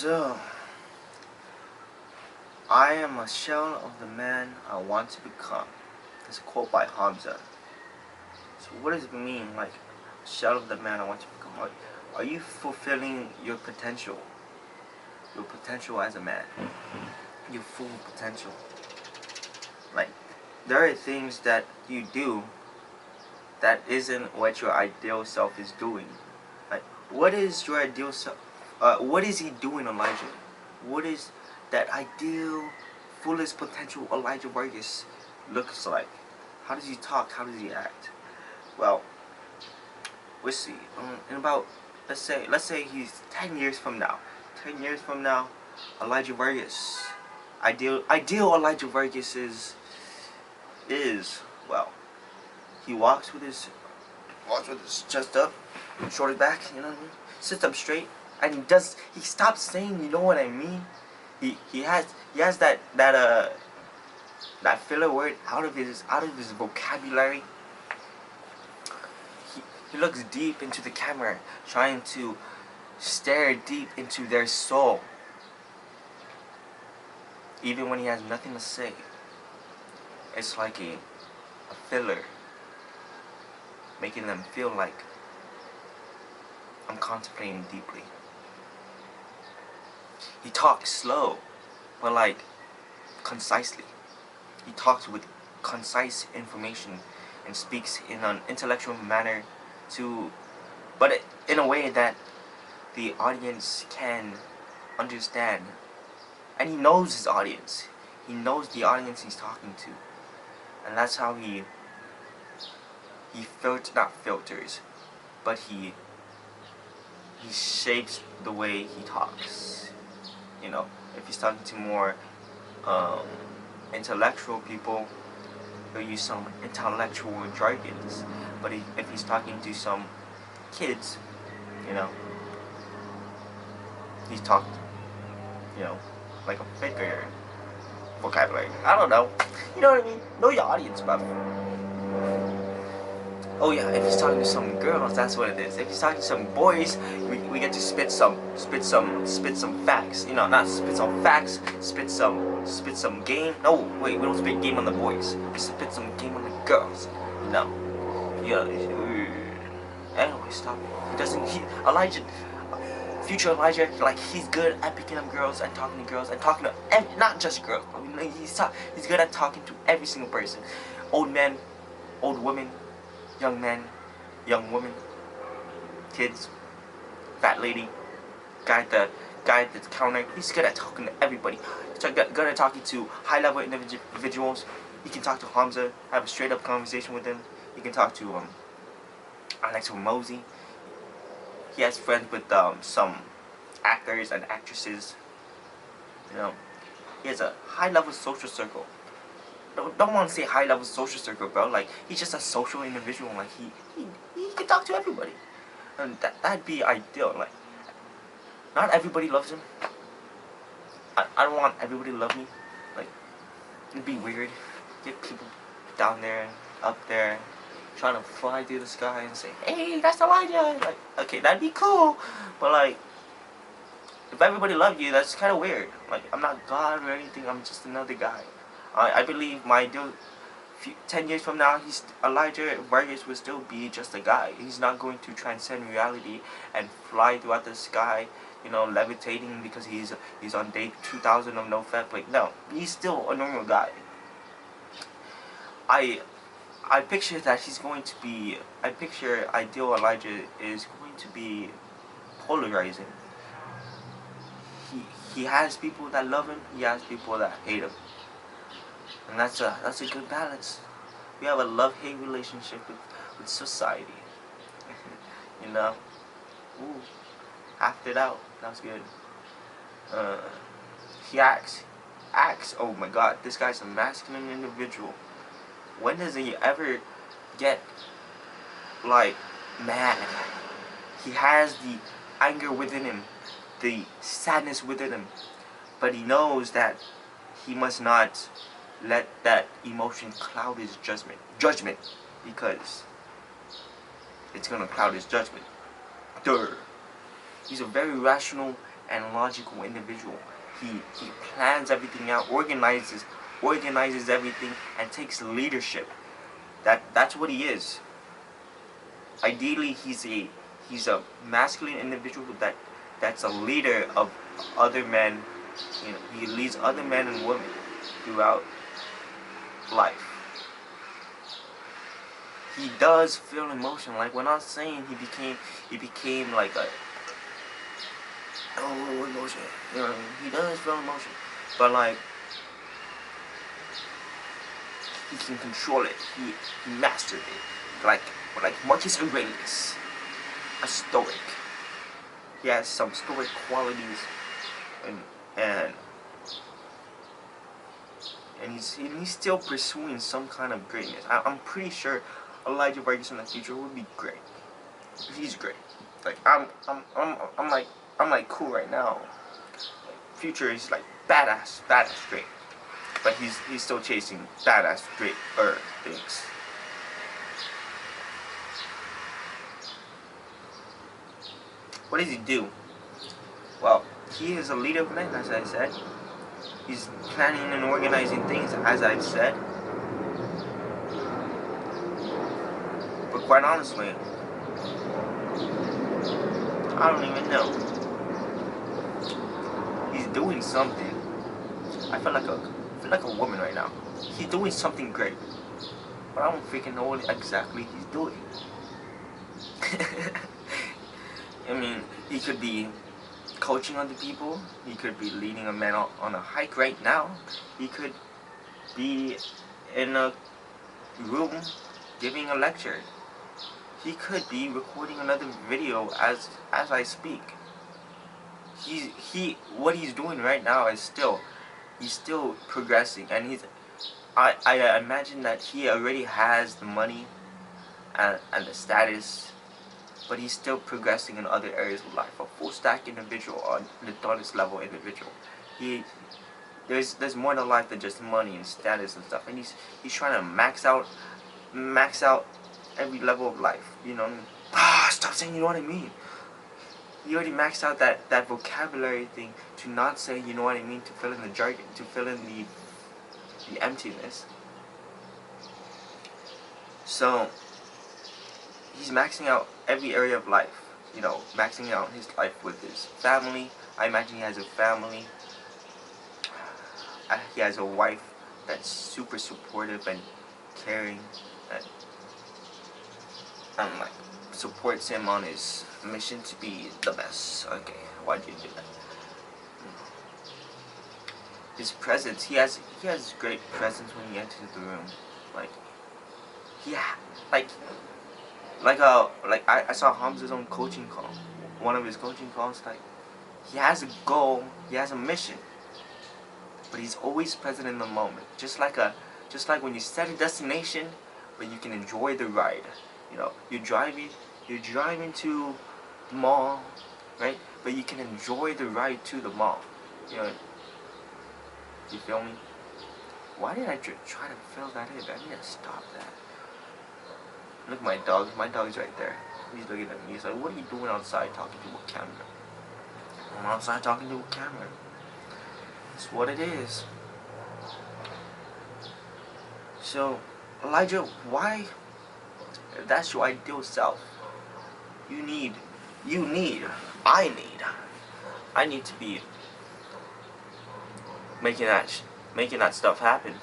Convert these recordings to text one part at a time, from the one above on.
So, I am a shell of the man I want to become. That's a quote by Hamza. So what does it mean, like, shell of the man I want to become? Are you fulfilling your potential? Your potential as a man? Your full potential? Like, there are things that you do that isn't what your ideal self is doing. Like, what is your ideal self? What is he doing, Elijah? What is that ideal, fullest potential Elijah Vargas looks like? How does he talk? How does he act? Well, we'll see. In about, let's say he's 10 years from now. 10 years from now, Elijah Vargas. Ideal Elijah Vargas is well. He walks with his chest up, shoulders back. You know what I mean? Sits up straight, and he stops saying, you know what I mean? He has that filler word out of his vocabulary. He looks deep into the camera, trying to stare deep into their soul, even when he has nothing to say. It's like a filler, making them feel like I'm contemplating deeply. He talks slow, but like concisely. He talks with concise information and speaks in an intellectual manner but in a way that the audience can understand. And he knows his audience. He knows the audience he's talking to. And that's how he not filters, but he shapes the way he talks. You know, if he's talking to more intellectual people, he'll use some intellectual jargons. But if he's talking to some kids, you know, he's talked, you know, like a figure vocabulary. I don't know. You know what I mean? Know your audience, brother. Oh yeah, if he's talking to some girls, that's what it is. If he's talking to some boys, we get to spit some facts. You know, not spit some facts, spit some game. No, wait, we don't spit game on the boys. We spit some game on the girls. No. Yeah. Anyway, stop. Elijah, future Elijah, like, he's good at picking up girls and talking to girls and talking to not just girls. I mean, like, he's good at talking to every single person. Old men, old women, young men, young women, kids, fat lady, guy at the counter. He's good at talking to everybody. He's good at talking to high-level individuals. You can talk to Hamza, have a straight-up conversation with him. You can talk to Alex Ramosi. He has friends with some actors and actresses. You know, he has a high-level social circle. Don't want to say high-level social circle, bro. Like, he's just a social individual. Like, he can talk to everybody, and that'd be ideal. Like, not everybody loves him. I don't want everybody to love me. Like, it'd be weird. Get people down there, up there, trying to fly through the sky and say, "Hey, that's Elijah." Like, okay, that'd be cool, but like, if everybody loved you, that's kind of weird. Like, I'm not God or anything. I'm just another guy. I believe my ideal 10 years from now, Elijah Vargas will still be just a guy. He's not going to transcend reality and fly throughout the sky, you know, levitating because he's on day 2000 of NoFap. Like, no, he's still a normal guy. I picture that he's going to be. I picture ideal Elijah is going to be polarizing. He has people that love him. He has people that hate him. And that's a good balance. We have a love-hate relationship with society. You know? Ooh. Half it out. That was good. He acts. Oh my god, this guy's a masculine individual. When does he ever get, like, mad? He has the anger within him, the sadness within him, but he knows that he must not let that emotion cloud his judgment, because it's gonna cloud his judgment. He's a very rational and logical individual. He plans everything out, organizes everything, and takes leadership. That's what he is. Ideally, he's a masculine individual that's a leader of other men. You know, he leads other men and women throughout life. He does feel emotion. Like when I was saying, he became like a emotion. You know, he does feel emotion, but like he can control it. He mastered it. Like Marcus Aurelius, a stoic. He has some stoic qualities, and he's still pursuing some kind of greatness. I'm pretty sure Elijah Vargas in the future would be great. He's great. Like I'm like cool right now. Future is like badass great. But he's still chasing badass great things. What does he do? Well, he is a leader of men, as I said. He's planning and organizing things, as I've said. But quite honestly, I don't even know. He's doing something. I feel like a woman right now. He's doing something great, but I don't freaking know what exactly he's doing. I mean, he could be coaching other people. He could be leading a man on a hike right now. He could be in a room giving a lecture. He could be recording another video as I speak. What he's doing right now is he's still progressing, and I imagine that he already has the money and the status, but he's still progressing in other areas of life. A full stack individual, or the tallest level individual. There's more to life than just money and status and stuff, and he's trying to max out every level of life. You know, stop saying you know what I mean. You already maxed out that vocabulary thing to not say you know what I mean, to fill in the jargon, to fill in the emptiness. So he's maxing out every area of life. You know, maxing out his life with his family. I imagine he has a family. He has a wife that's super supportive and caring, and like supports him on his mission to be the best. Okay, why'd you do that? His presence, he has great presence when he enters the room. I saw Hamza's own coaching call. One of his coaching calls, like, he has a goal, he has a mission, but he's always present in the moment. Just like when you set a destination, but you can enjoy the ride. You know, you're driving to the mall, right? But you can enjoy the ride to the mall. You know, you feel me? Why did I try to fill that in? I need to stop that. Look at my dog. My dog's right there. He's looking at me. He's like, what are you doing outside talking to a camera? I'm outside talking to a camera. That's what it is. So, Elijah, why? If that's your ideal self, I need to be making that stuff happen.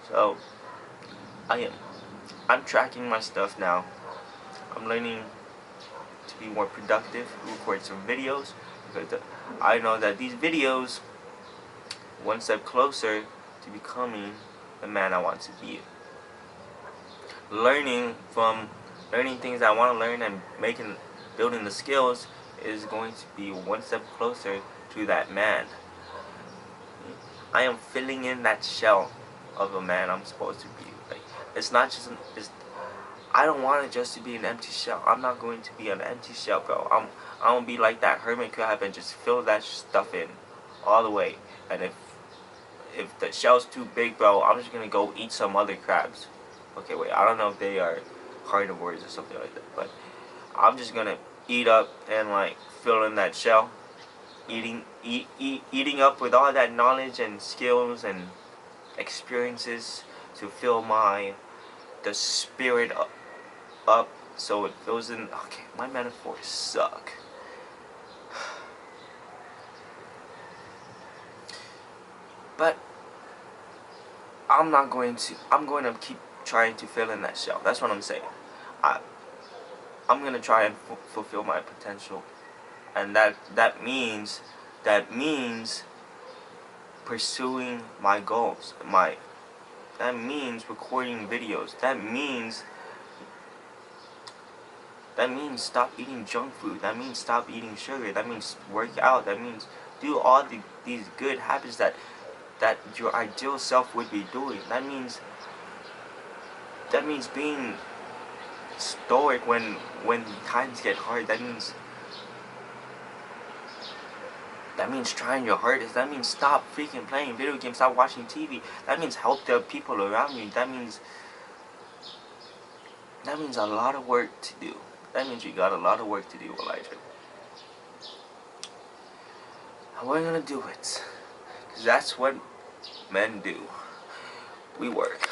So, I'm tracking my stuff now. I'm learning to be more productive, record some videos, because I know that these videos, one step closer to becoming the man I want to be. Learning things I want to learn and building the skills is going to be one step closer to that man. I am filling in that shell of a man I'm supposed to be. Like, it's not just I don't want it just to be an empty shell. I'm not going to be an empty shell, bro. I'm gonna be like that hermit crab and just fill that stuff in all the way. And if the shell's too big, bro, I'm just gonna go eat some other crabs. Okay, wait, I don't know if they are carnivores or something like that, but I'm just gonna eat up and like fill in that shell, eating up with all that knowledge and skills and experiences to fill the spirit up so it fills in. Okay, my metaphors suck. But I'm going to keep trying to fill in that shell. That's what I'm saying. I'm going to try and fulfill my potential. And that means pursuing my goals. That means recording videos. That means stop eating junk food. That means stop eating sugar. That means work out. That means do all these good habits that your ideal self would be doing. That means being stoic when times get hard. That means trying your hardest. That means stop freaking playing video games. Stop watching TV. That means help the people around you. That means a lot of work to do. That means you got a lot of work to do, Elijah. And we're gonna do it. Because that's what men do. We work.